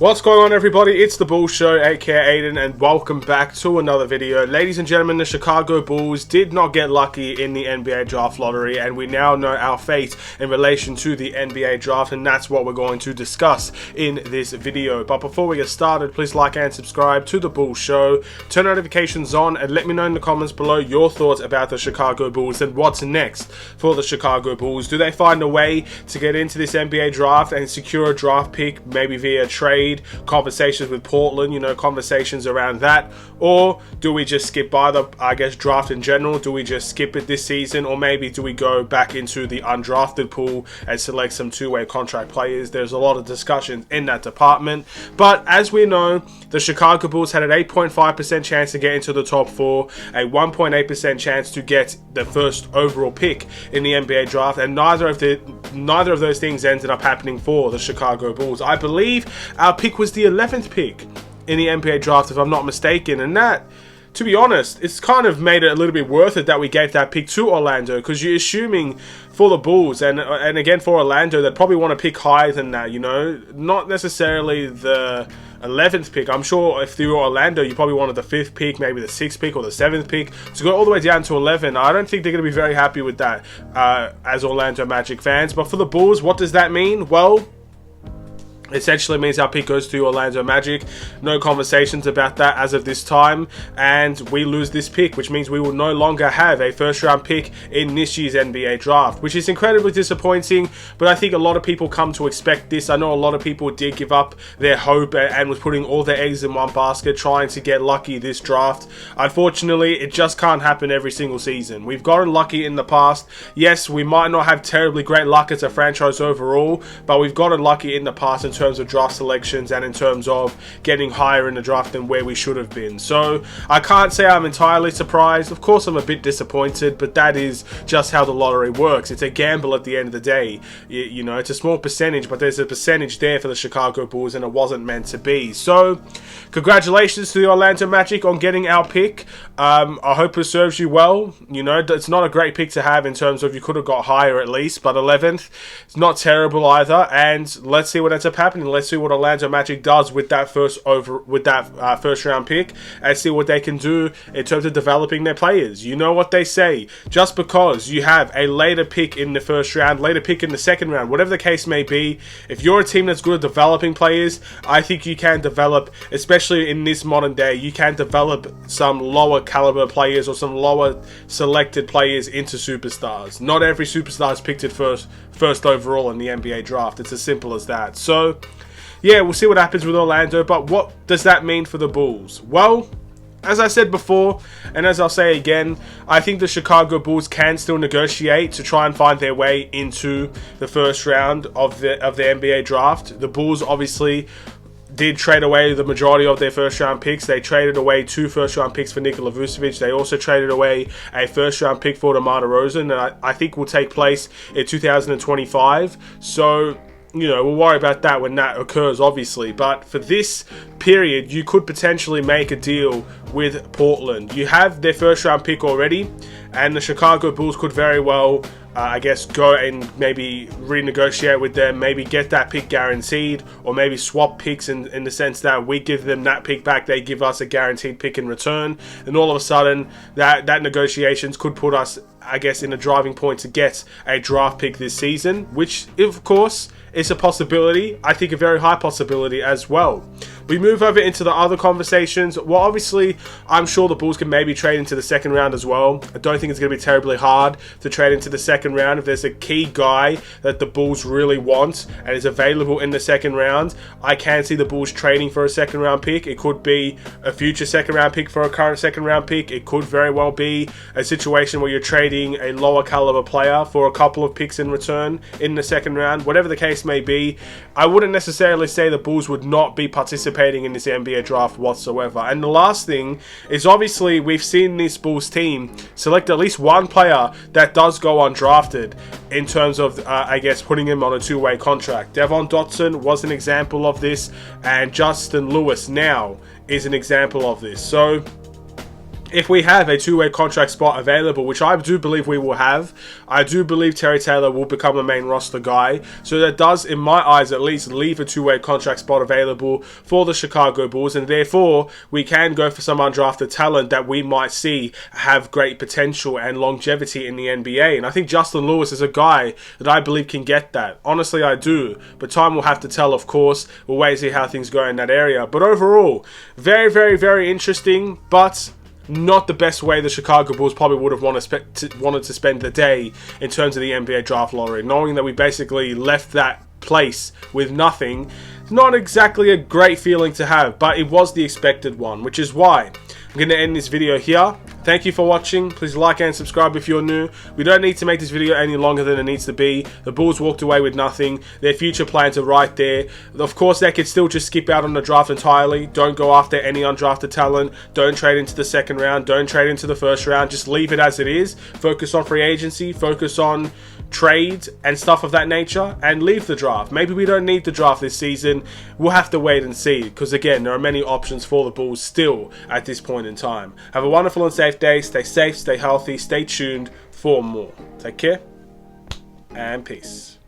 What's going on, everybody? It's the Bulls Show, aka Aiden, and welcome back to another video. Ladies and gentlemen, the Chicago Bulls did not get lucky in the NBA draft lottery, and we now know our fate in relation to the NBA draft, and that's what we're going to discuss in this video. But before we get started, please like and subscribe to the Bulls Show, turn notifications on, and let me know in the comments below your thoughts about the Chicago Bulls and what's next for the Chicago Bulls. Do they find a way to get into this NBA draft and secure a draft pick, maybe via trade, conversations with Portland, conversations around that? Or do we just skip by the, draft in general? Do we just skip it this season? Or maybe do we go back into the undrafted pool and select some two-way contract players? There's a lot of discussions in that department. But as we know, the Chicago Bulls had an 8.5% chance to get into the top 4, a 1.8% chance to get the first overall pick in the NBA draft, and neither of those things ended up happening for the Chicago Bulls. I believe our pick was the 11th pick in the NBA draft, if I'm not mistaken, and that, to be honest, it's kind of made it a little bit worth it that we gave that pick to Orlando, because you're assuming for the Bulls, and again for Orlando, they'd probably want to pick higher than that, not necessarily the 11th pick. I'm sure if you were Orlando, you probably wanted the 5th pick, maybe the 6th pick or the 7th pick. To go all the way down to 11, I don't think they're going to be very happy with that as Orlando Magic fans. But for the Bulls, what does that mean? Well, essentially means our pick goes to Orlando Magic. No conversations about that as of this time, and we lose this pick, which means we will no longer have a first round pick in this year's NBA draft, which is incredibly disappointing, but I think a lot of people come to expect this. I know a lot of people did give up their hope and was putting all their eggs in one basket trying to get lucky this draft. Unfortunately, it just can't happen every single season. We've gotten lucky in the past. Yes, we might not have terribly great luck as a franchise overall, but we've gotten lucky in the past in terms of draft selections and in terms of getting higher in the draft than where we should have been. So I can't say I'm entirely surprised. Of course, I'm a bit disappointed, but that is just how the lottery works. It's a gamble at the end of the day. It's a small percentage, but there's a percentage there for the Chicago Bulls, and it wasn't meant to be. So congratulations to the Orlando Magic on getting our pick. I hope it serves you well. It's not a great pick to have in terms of you could have got higher at least, but 11th, it's not terrible either. And let's see what ends up happening. Let's see what Orlando Magic does with that first round pick, and see what they can do in terms of developing their players. You know what they say, just because you have a later pick in the first round, later pick in the second round, whatever the case may be, if you're a team that's good at developing players, I think you can develop, especially in this modern day, you can develop some lower caliber players or some lower selected players into superstars. Not every superstar is picked at first overall in the NBA draft. It's as simple as that. So yeah, we'll see what happens with Orlando, but what does that mean for the Bulls? Well, as I said before, and as I'll say again, I think the Chicago Bulls can still negotiate to try and find their way into the first round of the NBA draft. The Bulls obviously did trade away the majority of their first round picks. They traded away 2 first round picks for Nikola Vucevic. They also traded away a first round pick for DeMar DeRozan, and I think will take place in 2025. So we'll worry about that when that occurs, obviously. But for this period, you could potentially make a deal with Portland. You have their first round pick already, and the Chicago Bulls could very well, go and maybe renegotiate with them, maybe get that pick guaranteed, or maybe swap picks in the sense that we give them that pick back, they give us a guaranteed pick in return, and all of a sudden that negotiations could put us, in a driving point to get a draft pick this season, which of course is a possibility. I think a very high possibility as well. We move over into the other conversations. Well, obviously, I'm sure the Bulls can maybe trade into the second round as well. I don't think it's going to be terribly hard to trade into the second round. If there's a key guy that the Bulls really want and is available in the second round, I can see the Bulls trading for a second round pick. It could be a future second round pick for a current second round pick. It could very well be a situation where you're trading a lower caliber player for a couple of picks in return in the second round. Whatever the case may be, I wouldn't necessarily say the Bulls would not be participating in this NBA draft whatsoever. And the last thing is, obviously, we've seen this Bulls team select at least one player that does go undrafted in terms of, putting him on a two-way contract. Devon Dotson was an example of this, and Justin Lewis now is an example of this. So if we have a two-way contract spot available, which I do believe we will have, I do believe Terry Taylor will become a main roster guy. So that does, in my eyes at least, leave a two-way contract spot available for the Chicago Bulls, and therefore we can go for some undrafted talent that we might see have great potential and longevity in the NBA. And I think Justin Lewis is a guy that I believe can get that. Honestly, I do. But time will have to tell, of course. We'll wait and see how things go in that area. But overall, very, very, very interesting, but not the best way the Chicago Bulls probably would have wanted to spend the day in terms of the NBA draft lottery. Knowing that we basically left that place with nothing, not exactly a great feeling to have, but it was the expected one, which is why I'm going to end this video here. Thank you for watching. Please like and subscribe if you're new. We don't need to make this video any longer than it needs to be. The Bulls walked away with nothing. Their future plans are right there. Of course, they could still just skip out on the draft entirely. Don't go after any undrafted talent. Don't trade into the second round. Don't trade into the first round. Just leave it as it is. Focus on free agency. Focus on trades and stuff of that nature, and leave the draft. Maybe we don't need the draft this season. We'll have to wait and see, because again, there are many options for the Bulls still at this point in time. Have a wonderful and safe day. Stay safe, stay healthy, stay tuned for more. Take care and peace.